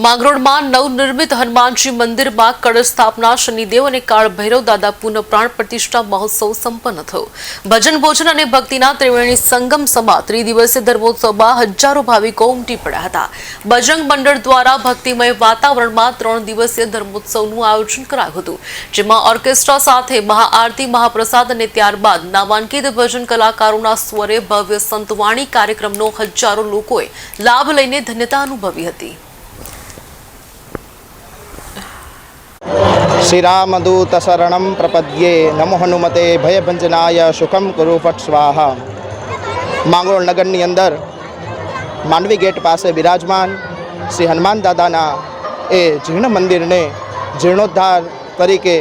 માંગરોળમાં નવનિર્મિત હનુમાનજી મંદિરમાં કળશ સ્થાપના, શનિદેવ અને કાળ ભૈરવ દાદા પુનઃ પ્રાણ પ્રતિષ્ઠા મહોત્સવ સંપન્ન થયો। ભજન ભોજન અને ભક્તિના ત્રિવેણી સંગમ સમા ત્રિદિવસીય ધર્મોત્સવમાં હજારો ભાવિકો ઉમટી પડ્યા હતા। બજરંગ મંડળ દ્વારા ભક્તિમય વાતાવરણમાં 3 દિવસીય ધર્મોત્સવનું આયોજન કરાયું હતું, જેમાં ઓર્કેસ્ટ્રા સાથે મહાઆરતી, મહાપ્રસાદ અને ત્યારબાદ નામાંકિત ભજન કલાકારોના સ્વરે ભવ્ય સંતવાણી કાર્યક્રમનો હજારો લોકોએ લાભ લઈને ધન્યતા અનુભવી હતી। श्रीरामदूत शरणं प्रपद्ये नमो हनुमते भयभंजनाय सुखम कुरु फट स्वाहा। માંગરોળ નગરની અંદર માંડવી ગેટ પાસે બિરાજમાન શ્રી હનુમાન દાદાના એ જીર્ણ મંદિરને જીર્ણોદ્ધાર તરીકે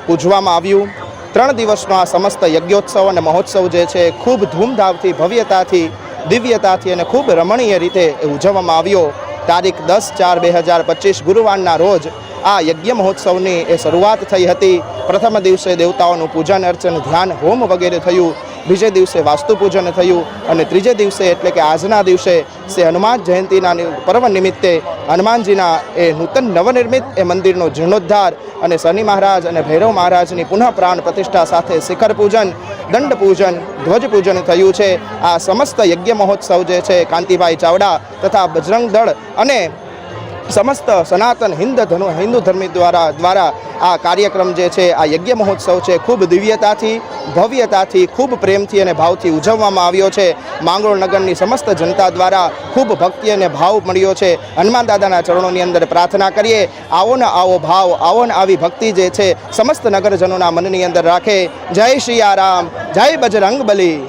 પૂજવામાં આવ્યું। 3 દિવસનો આ સમસ્ત યજ્ઞોત્સવ અને મહોત્સવ જે છે ખૂબ ધૂમધામથી, ભવ્યતાથી, દિવ્યતાથી અને ખૂબ રમણીય રીતે ઉજવવામાં આવ્યો। તારીખ 10/4/2025 ગુરુવારના રોજ આ યજ્ઞ મહોત્સવની એ શરૂઆત થઈ હતી। પ્રથમ દિવસે દેવતાઓનું પૂજન અર્ચન, ધ્યાન, હોમ વગેરે થયું। બીજે દિવસે વાસ્તુ પૂજન થયું અને ત્રીજે દિવસે એટલે કે આજના દિવસે શ્રી હનુમાન જયંતિના પર્વ નિમિત્તે હનુમાનજીના એ નૂતન નવનિર્મિત એ મંદિરનો જીર્ણોદ્ધાર અને શનિ મહારાજ અને ભૈરવ મહારાજની પુનઃ પ્રાણ પ્રતિષ્ઠા સાથે શિખર પૂજન, દંડ પૂજન, ધ્વજ પૂજન થયું છે। આ સમસ્ત યજ્ઞ મહોત્સવ જે છે કાંતિભાઈ ચાવડા તથા બજરંગ દળ અને સમસ્ત સનાતન હિન્દુ ધર્મી દ્વારા આ કાર્યક્રમ જે છે, આ યજ્ઞ મહોત્સવ છે, ખૂબ દિવ્યતાથી, ભવ્યતાથી, ખૂબ પ્રેમથી અને ભાવથી ઉજવવામાં આવ્યો છે। માંગરોળ નગરની સમસ્ત જનતા દ્વારા ખૂબ ભક્તિ અને ભાવ મળ્યો છે। હનુમાન દાદાના ચરણોની અંદર પ્રાર્થના કરીએ, આવો ને આવો ભાવ, આવો ને આવી ભક્તિ જે છે સમસ્ત નગરજનોના મનની અંદર રાખે। જય શ્રી રામ, જય બજરંગ બલી।